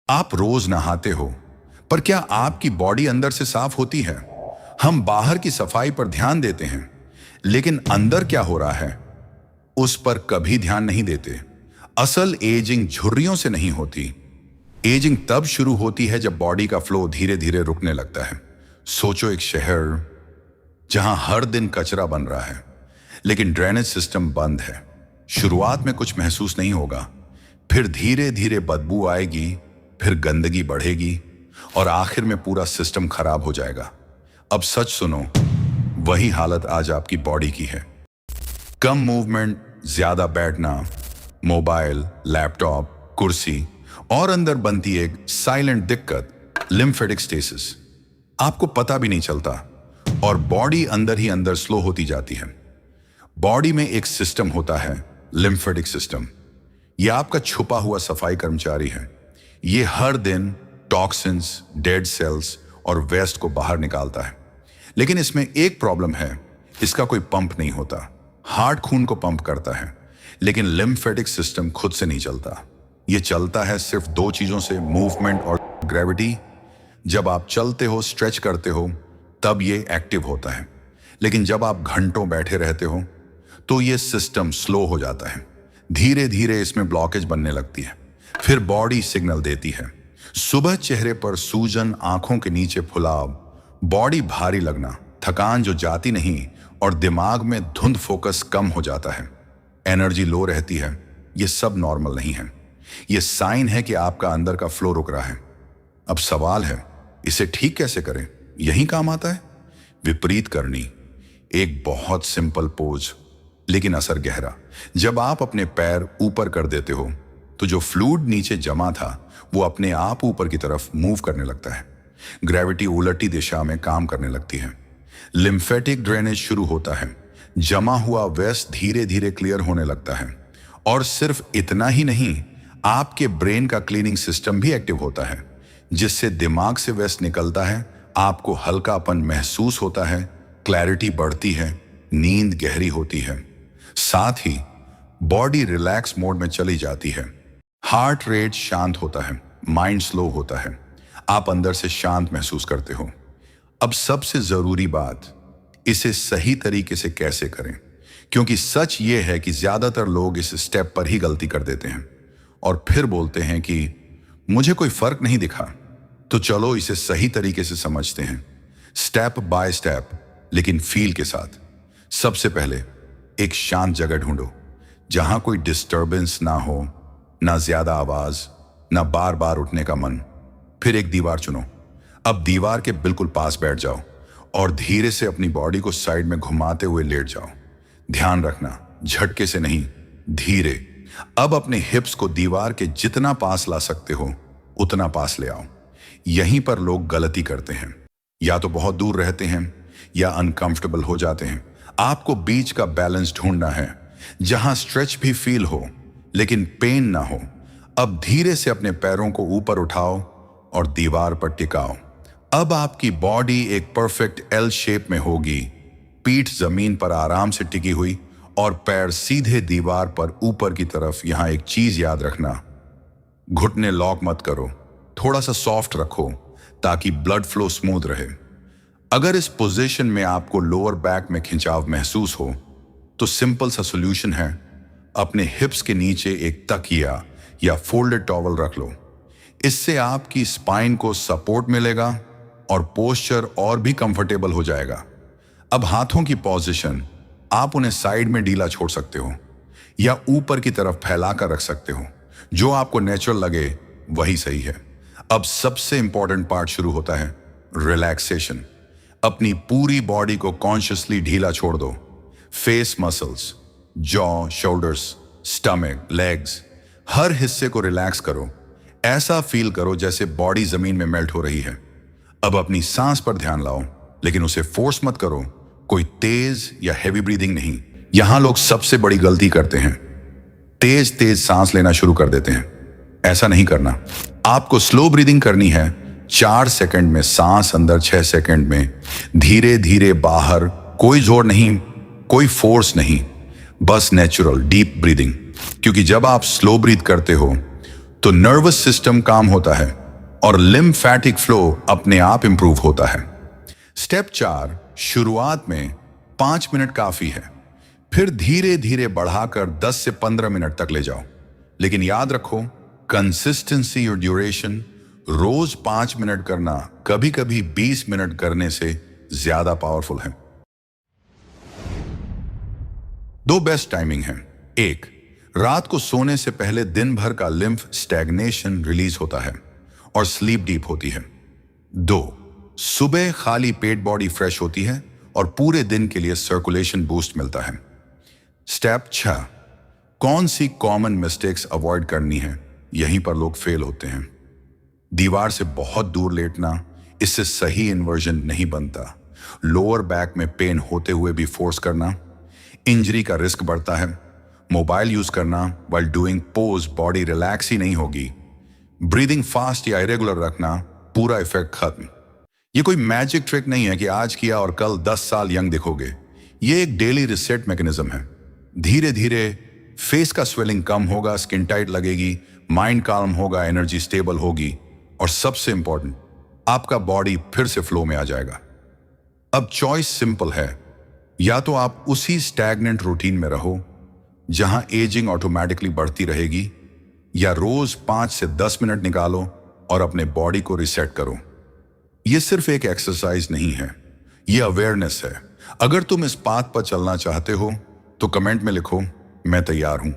आप रोज नहाते हो, पर क्या आपकी बॉडी अंदर से साफ होती है? हम बाहर की सफाई पर ध्यान देते हैं, लेकिन अंदर क्या हो रहा है उस पर कभी ध्यान नहीं देते। असल एजिंग झुर्रियों से नहीं होती। एजिंग तब शुरू होती है जब बॉडी का फ्लो धीरे धीरे रुकने लगता है। सोचो एक शहर जहां हर दिन कचरा बन रहा है, लेकिन ड्रेनेज सिस्टम बंद है। शुरुआत में कुछ महसूस नहीं होगा, फिर धीरे धीरे बदबू आएगी, फिर गंदगी बढ़ेगी और आखिर में पूरा सिस्टम खराब हो जाएगा। अब सच सुनो, वही हालत आज आपकी बॉडी की है। कम मूवमेंट, ज्यादा बैठना, मोबाइल, लैपटॉप, कुर्सी और अंदर बनती एक साइलेंट दिक्कत, लिम्फेटिक स्टेसिस। आपको पता भी नहीं चलता और बॉडी अंदर ही अंदर स्लो होती जाती है। बॉडी में एक सिस्टम होता है, लिम्फेटिक सिस्टम। यह आपका छुपा हुआ सफाई कर्मचारी है। ये हर दिन टॉक्सिन्स, डेड सेल्स और वेस्ट को बाहर निकालता है। लेकिन इसमें एक प्रॉब्लम है, इसका कोई पंप नहीं होता। हार्ट खून को पंप करता है, लेकिन लिम्फेटिक सिस्टम खुद से नहीं चलता। यह चलता है सिर्फ दो चीजों से, मूवमेंट और ग्रेविटी। जब आप चलते हो, स्ट्रेच करते हो, तब ये एक्टिव होता है। लेकिन जब आप घंटों बैठे रहते हो तो ये सिस्टम स्लो हो जाता है। धीरे धीरे इसमें ब्लॉकेज बनने लगती है। फिर बॉडी सिग्नल देती है। सुबह चेहरे पर सूजन, आंखों के नीचे फुलाव, बॉडी भारी लगना, थकान जो जाती नहीं और दिमाग में धुंध, फोकस कम हो जाता है, एनर्जी लो रहती है। ये सब नॉर्मल नहीं है। ये साइन है कि आपका अंदर का फ्लो रुक रहा है। अब सवाल है, इसे ठीक कैसे करें? यही काम आता है विपरीत करनी। एक बहुत सिंपल पोज, लेकिन असर गहरा। जब आप अपने पैर ऊपर कर देते हो तो जो फ्लूइड नीचे जमा था वो अपने आप ऊपर की तरफ मूव करने लगता है। ग्रेविटी उलटी दिशा में काम करने लगती है। लिम्फेटिक ड्रेनेज शुरू होता है। जमा हुआ वेस्ट धीरे धीरे क्लियर होने लगता है। और सिर्फ इतना ही नहीं, आपके ब्रेन का क्लीनिंग सिस्टम भी एक्टिव होता है, जिससे दिमाग से वेस्ट निकलता है। आपको हल्कापन महसूस होता है, क्लैरिटी बढ़ती है, नींद गहरी होती है। साथ ही बॉडी रिलैक्स मोड में चली जाती है। हार्ट रेट शांत होता है, माइंड स्लो होता है, आप अंदर से शांत महसूस करते हो। अब सबसे जरूरी बात, इसे सही तरीके से कैसे करें? क्योंकि सच ये है कि ज्यादातर लोग इस स्टेप पर ही गलती कर देते हैं और फिर बोलते हैं कि मुझे कोई फर्क नहीं दिखा। तो चलो इसे सही तरीके से समझते हैं, स्टेप बाय स्टेप, लेकिन फील के साथ। सबसे पहले एक शांत जगह ढूंढो, जहां कोई डिस्टर्बेंस ना हो, ना ज्यादा आवाज, ना बार बार उठने का मन। फिर एक दीवार चुनो। अब दीवार के बिल्कुल पास बैठ जाओ और धीरे से अपनी बॉडी को साइड में घुमाते हुए लेट जाओ। ध्यान रखना, झटके से नहीं, धीरे। अब अपने हिप्स को दीवार के जितना पास ला सकते हो उतना पास ले आओ। यहीं पर लोग गलती करते हैं, या तो बहुत दूर रहते हैं या अनकंफर्टेबल हो जाते हैं। आपको बीच का बैलेंस ढूंढना है, जहां स्ट्रेच भी फील हो लेकिन पेन ना हो। अब धीरे से अपने पैरों को ऊपर उठाओ और दीवार पर टिकाओ। अब आपकी बॉडी एक परफेक्ट एल शेप में होगी, पीठ जमीन पर आराम से टिकी हुई और पैर सीधे दीवार पर ऊपर की तरफ। यहां एक चीज याद रखना, घुटने लॉक मत करो, थोड़ा सा सॉफ्ट रखो ताकि ब्लड फ्लो स्मूथ रहे। अगर इस पोजीशन में आपको लोअर बैक में खिंचाव महसूस हो तो सिंपल सा सॉल्यूशन है, अपने हिप्स के नीचे एक तकिया या फोल्डेड टॉवल रख लो। इससे आपकी स्पाइन को सपोर्ट मिलेगा और पोस्चर और भी कंफर्टेबल हो जाएगा। अब हाथों की पोजीशन, आप उन्हें साइड में ढीला छोड़ सकते हो या ऊपर की तरफ फैलाकर रख सकते हो। जो आपको नेचुरल लगे वही सही है। अब सबसे इंपॉर्टेंट पार्ट शुरू होता है, रिलैक्सेशन। अपनी पूरी बॉडी को कॉन्शियसली ढीला छोड़ दो। Face muscles, jaw, shoulders, stomach, legs, हर हिस्से को रिलैक्स करो। ऐसा फील करो जैसे बॉडी जमीन में मेल्ट हो रही है। अब अपनी सांस पर ध्यान लाओ, लेकिन उसे फोर्स मत करो। कोई तेज या हैवी ब्रीदिंग नहीं। यहां लोग सबसे बड़ी गलती करते हैं, तेज तेज सांस लेना शुरू कर देते हैं। ऐसा नहीं करना। आपको स्लो ब्रीदिंग करनी है। 4 सेकंड में सांस अंदर, 6 सेकंड में धीरे धीरे बाहर। कोई जोर नहीं, कोई फोर्स नहीं, बस नेचुरल डीप ब्रीदिंग। क्योंकि जब आप स्लो ब्रीथ करते हो तो नर्वस सिस्टम काम होता है और लिम्फैटिक फ्लो अपने आप इंप्रूव होता है। स्टेप 4, शुरुआत में 5 मिनट काफी है, फिर धीरे धीरे बढ़ाकर 10 से 15 मिनट तक ले जाओ। लेकिन याद रखो, कंसिस्टेंसी और ड्यूरेशन, रोज 5 मिनट करना कभी कभी 20 मिनट करने से ज्यादा पावरफुल है। 2 बेस्ट टाइमिंग हैं। 1, रात को सोने से पहले दिन भर का लिम्फ स्टैग्नेशन रिलीज होता है और स्लीप डीप होती है। 2, सुबह खाली पेट बॉडी फ्रेश होती है और पूरे दिन के लिए सर्कुलेशन बूस्ट मिलता है। स्टेप 6, कौन सी कॉमन मिस्टेक्स अवॉइड करनी है, यहीं पर लोग फेल होते हैं। दीवार से बहुत दूर लेटना, इससे सही इन्वर्जन नहीं बनता। लोअर बैक में पेन होते हुए भी फोर्स करना, इंजरी का रिस्क बढ़ता है। मोबाइल यूज करना while doing pose, body relax ही नहीं होगी। ब्रीदिंग फास्ट या इरेगुलर रखना, पूरा इफेक्ट खत्म। ये कोई मैजिक ट्रिक नहीं है कि आज किया और कल 10 साल यंग दिखोगे। ये एक डेली रिसेट मैकेनिज्म है। धीरे धीरे फेस का स्वेलिंग कम होगा, स्किन टाइट लगेगी, माइंड काल्म होगा, एनर्जी स्टेबल होगी और सबसे इंपॉर्टेंट, आपका बॉडी फिर से फ्लो में आ जाएगा। अब चॉइस सिंपल है, या तो आप उसी स्टैग्नेंट रूटीन में रहो जहां एजिंग ऑटोमेटिकली बढ़ती रहेगी, या रोज 5 से 10 मिनट निकालो और अपने बॉडी को रिसेट करो। यह सिर्फ एक एक्सरसाइज नहीं है, यह अवेयरनेस है। अगर तुम इस पाथ पर चलना चाहते हो तो कमेंट में लिखो, मैं तैयार हूं।